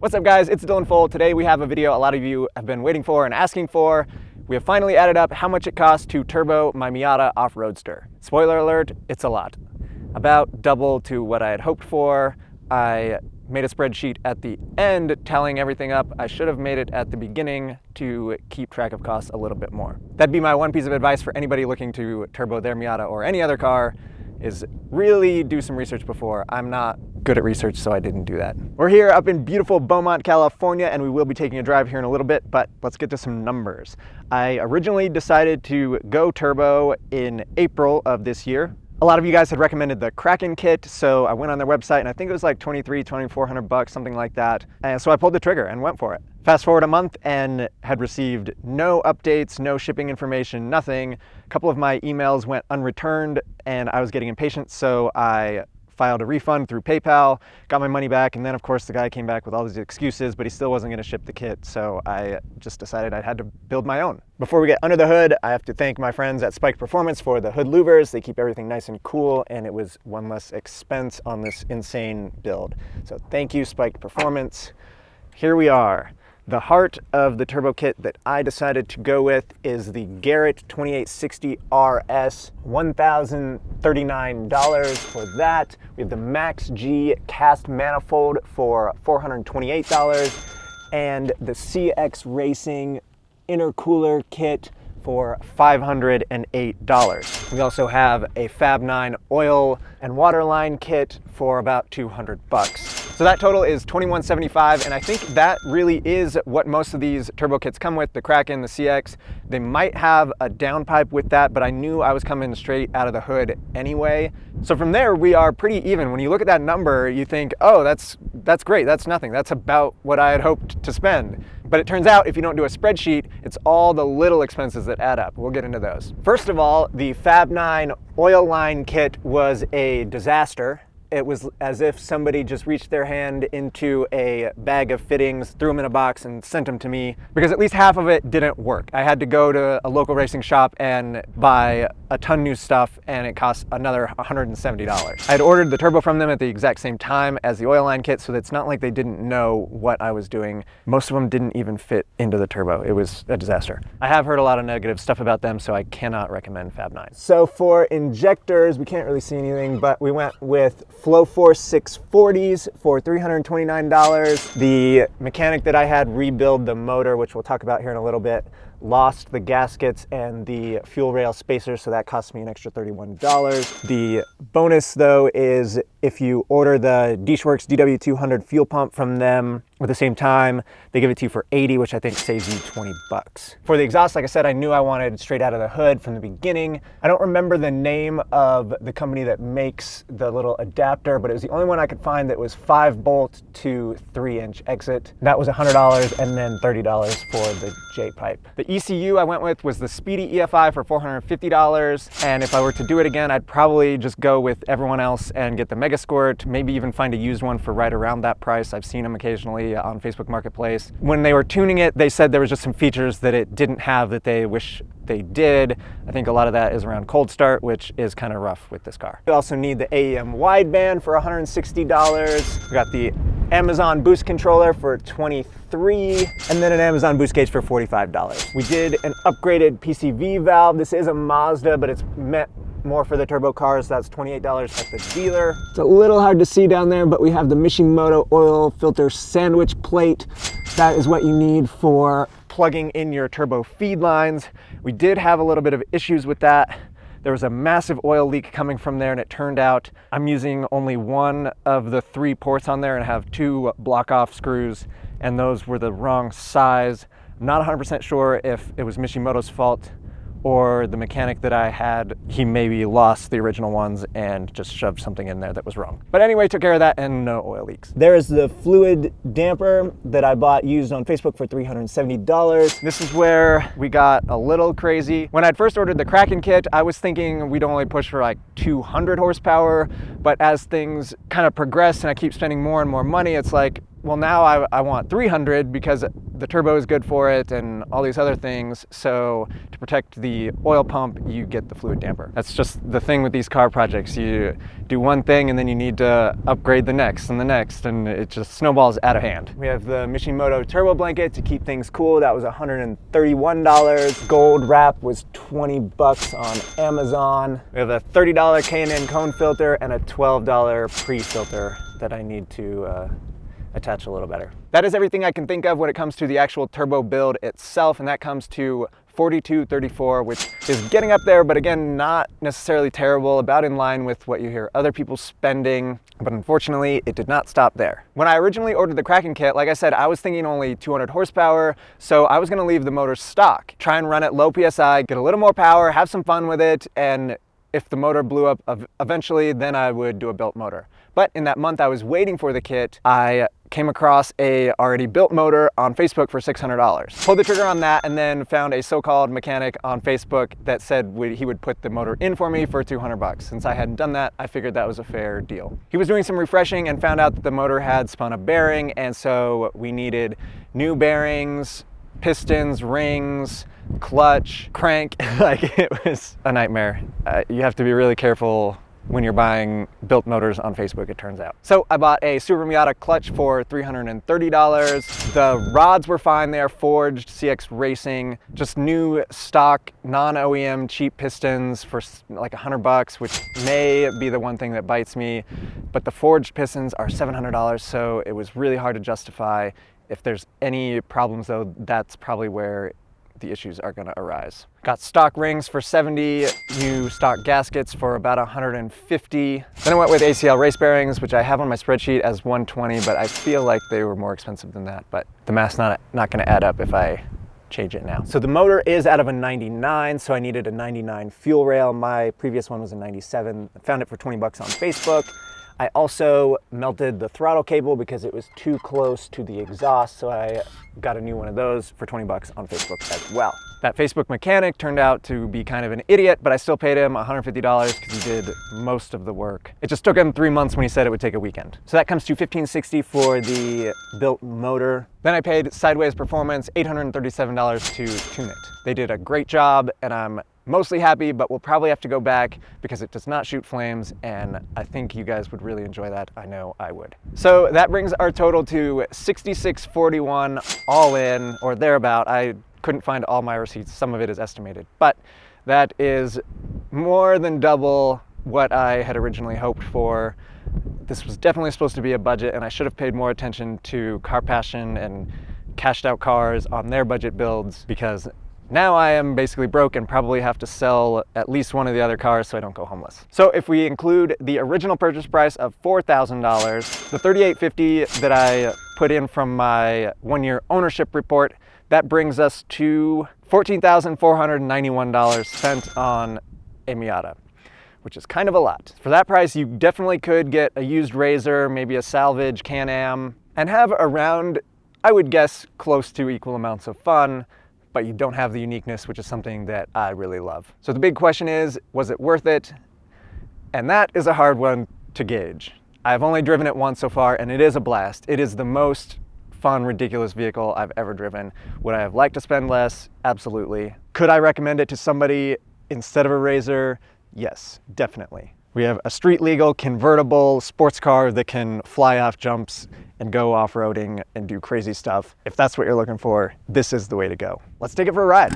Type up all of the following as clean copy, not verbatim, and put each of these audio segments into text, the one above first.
What's up guys, it's Dylan Full. Today we have a video a lot of you have been waiting for and asking for. We have finally added up how much it costs to turbo my Miata off-roadster. Spoiler alert, it's a lot. About double to what I had hoped for. I made a spreadsheet at the end telling everything up. I should have made it at the beginning to keep track of costs a little bit more. That'd be my one piece of advice for anybody looking to turbo their Miata or any other car, is really do some research before. I'm not good at research, so I didn't do that. We're here up in beautiful Beaumont, California, and we will be taking a drive here in a little bit, but let's get to some numbers. I originally decided to go turbo in April of this year. A lot of you guys had recommended the Kraken kit, so I went on their website and I think it was like $2,400, something like that. And so I pulled the trigger and went for it. Fast forward a month and had received no updates, no shipping information, nothing. A couple of my emails went unreturned and I was getting impatient, so I filed a refund through PayPal, got my money back, and then of course the guy came back with all these excuses, but he still wasn't gonna ship the kit, so I just decided I had to build my own. Before we get under the hood, I have to thank my friends at Spike Performance for the hood louvers. They keep everything nice and cool, and it was one less expense on this insane build. So thank you, Spike Performance. Here we are. The heart of the turbo kit that I decided to go with is the Garrett 2860 RS, $1,039 for that. We have the Max G cast manifold for $428 and the CX Racing intercooler kit for $508. We also have a Fab 9 oil and water line kit for about $200. So that total is $2,175, and I think that really is what most of these turbo kits come with, the Kraken, the CX. They might have a downpipe with that, but I knew I was coming straight out of the hood anyway. So from there, we are pretty even. When you look at that number, you think, oh, that's great, that's nothing. That's about what I had hoped to spend. But it turns out if you don't do a spreadsheet, it's all the little expenses that add up. We'll get into those. First of all, the Fab 9 oil line kit was a disaster. It was as if somebody just reached their hand into a bag of fittings, threw them in a box and sent them to me, because at least half of it didn't work. I had to go to a local racing shop and buy a ton new stuff, and it cost another $170. I had ordered the turbo from them at the exact same time as the oil line kit, so it's not like they didn't know what I was doing. Most of them didn't even fit into the turbo. It was a disaster. I have heard a lot of negative stuff about them, so I cannot recommend Fab 9. So for injectors, we can't really see anything, but we went with Flowforce 640s for $329. The mechanic that I had rebuild the motor, which we'll talk about here in a little bit, lost the gaskets and the fuel rail spacers, so that cost me an extra $31. The bonus though is if you order the Deeshworks DW200 fuel pump from them at the same time, they give it to you for $80, which I think saves you $20. For the exhaust, like I said, I knew I wanted straight out of the hood from the beginning. I don't remember the name of the company that makes the little adapter, but it was the only one I could find that was 5-bolt to 3-inch exit. That was $100 and then $30 for the J-pipe. The ECU I went with was the Speedy EFI for $450, and if I were to do it again, I'd probably just go with everyone else and get the Megasquirt, maybe even find a used one for right around that price. I've seen them occasionally on Facebook Marketplace. When they were tuning it, they said there was just some features that it didn't have that they wish they did. I think a lot of that is around cold start, which is kind of rough with this car. You also need the AEM wideband for $160. We got the Amazon Boost controller for $23, and then an Amazon Boost gauge for $45. We did an upgraded PCV valve. This is a Mazda, but it's meant more for the turbo cars. That's $28 at the dealer. It's a little hard to see down there, but we have the Mishimoto oil filter sandwich plate. That is what you need for plugging in your turbo feed lines. We did have a little bit of issues with that. There was a massive oil leak coming from there, and it turned out I'm using only one of the 3 ports on there and I have 2 block-off screws, and those were the wrong size. I'm not 100% sure if it was Mishimoto's fault or the mechanic that I had, he maybe lost the original ones and just shoved something in there that was wrong. But anyway, took care of that and no oil leaks. There is the fluid damper that I bought used on Facebook for $370. This is where we got a little crazy. When I'd first ordered the Kraken kit, I was thinking we'd only push for like 200 horsepower, but as things kind of progress and I keep spending more and more money, it's like, well, now I want 300 because the turbo is good for it and all these other things. So to protect the oil pump, you get the fluid damper. That's just the thing with these car projects. You do one thing and then you need to upgrade the next and the next, and it just snowballs out of hand. We have the Mishimoto turbo blanket to keep things cool. That was $131. Gold wrap was 20 bucks on Amazon. We have a $30 K&N cone filter and a $12 pre-filter that I need to attach a little better. That is everything I can think of when it comes to the actual turbo build itself, and that comes to $42.34, which is getting up there, but again, not necessarily terrible, about in line with what you hear other people spending, but unfortunately, it did not stop there. When I originally ordered the Kraken kit, like I said, I was thinking only 200 horsepower, so I was gonna leave the motor stock, try and run it low PSI, get a little more power, have some fun with it, and if the motor blew up eventually, then I would do a built motor. But in that month I was waiting for the kit, I came across a already built motor on Facebook for $600. Pulled the trigger on that and then found a so-called mechanic on Facebook that said he would put the motor in for me for 200 bucks. Since I hadn't done that, I figured that was a fair deal. He was doing some refreshing and found out that the motor had spun a bearing, and so we needed new bearings, pistons, rings, clutch, crank. Like, it was a nightmare. You have to be really careful when you're buying built motors on Facebook, it turns out. So I bought a Super Miata clutch for $330. The rods were fine, they are forged, CX Racing, just new stock, non-OEM cheap pistons for like 100 bucks, which may be the one thing that bites me, but the forged pistons are $700, so it was really hard to justify. If there's any problems though, that's probably where the issues are gonna arise. Got stock rings for $70, new stock gaskets for about $150. Then I went with ACL race bearings, which I have on my spreadsheet as $120, but I feel like they were more expensive than that, but the math's not gonna add up if I change it now. So the motor is out of a 99, so I needed a 99 fuel rail. My previous one was a 97. I found it for 20 bucks on Facebook. I also melted the throttle cable because it was too close to the exhaust, so I got a new one of those for 20 bucks on Facebook as well. That Facebook mechanic turned out to be kind of an idiot, but I still paid him $150 because he did most of the work. It just took him 3 months when he said it would take a weekend. So that comes to $1,560 for the built motor. Then I paid Sideways Performance $837 to tune it. They did a great job, and I'm mostly happy, but we'll probably have to go back because it does not shoot flames, and I think you guys would really enjoy that. I know I would. So that brings our total to $66.41 all in, or thereabout. I couldn't find all my receipts. Some of it is estimated, but that is more than double what I had originally hoped for. This was definitely supposed to be a budget, and I should have paid more attention to Car Passion and Cashed Out Cars on their budget builds, because now I am basically broke and probably have to sell at least one of the other cars so I don't go homeless. So if we include the original purchase price of $4,000, the $3,850 that I put in from my 1-year ownership report, that brings us to $14,491 spent on a Miata, which is kind of a lot. For that price, you definitely could get a used Razor, maybe a salvage Can-Am, and have around, I would guess, close to equal amounts of fun, but you don't have the uniqueness, which is something that I really love. So the big question is, was it worth it? And that is a hard one to gauge. I've only driven it once so far, and it is a blast. It is the most fun, ridiculous vehicle I've ever driven. Would I have liked to spend less? Absolutely. Could I recommend it to somebody instead of a Razor? Yes, definitely. We have a street legal convertible sports car that can fly off jumps and go off-roading and do crazy stuff. If that's what you're looking for, this is the way to go. Let's take it for a ride.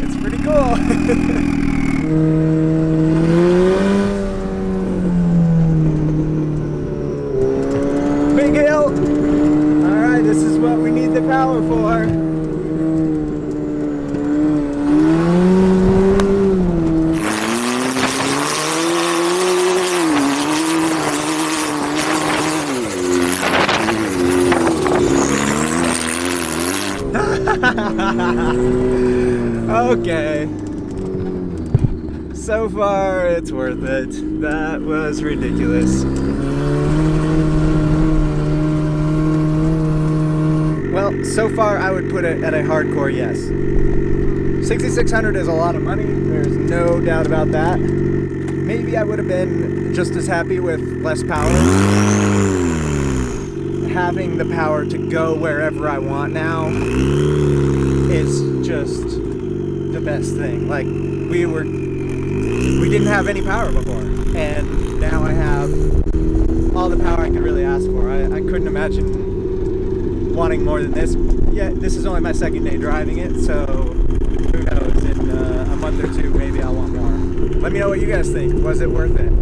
It's pretty cool. Big hill. All right, this is what we need the power for. Okay, so far it's worth it. That was ridiculous. Well, so far I would put it at a hardcore yes. $6,600 is a lot of money, there's no doubt about that. Maybe maybe I would have been just as happy with less power. Having the power to go wherever I want now is just the best thing. Like, we didn't have any power before, and now I have all the power I could really ask for. I couldn't imagine wanting more than this. Yeah, this is only my second day driving it, so who knows, in a month or two maybe I'll want more. Let me know what you guys think. Was it worth it?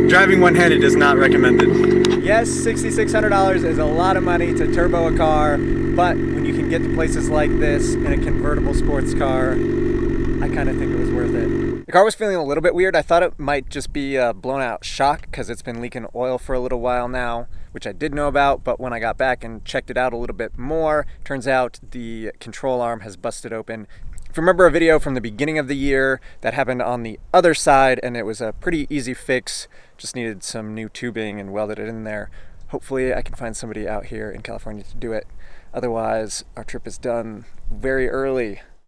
Driving one-handed is not recommended. Yes, $6,600 is a lot of money to turbo a car, but when you can get to places like this in a convertible sports car, I kind of think it was worth it. The car was feeling a little bit weird. I thought it might just be a blown out shock because it's been leaking oil for a little while now, which I did know about, but when I got back and checked it out a little bit more, turns out the control arm has busted open. If you remember a video from the beginning of the year, that happened on the other side, and it was a pretty easy fix. Just needed some new tubing and welded it in there. Hopefully I can find somebody out here in California to do it. Otherwise, our trip is done very early.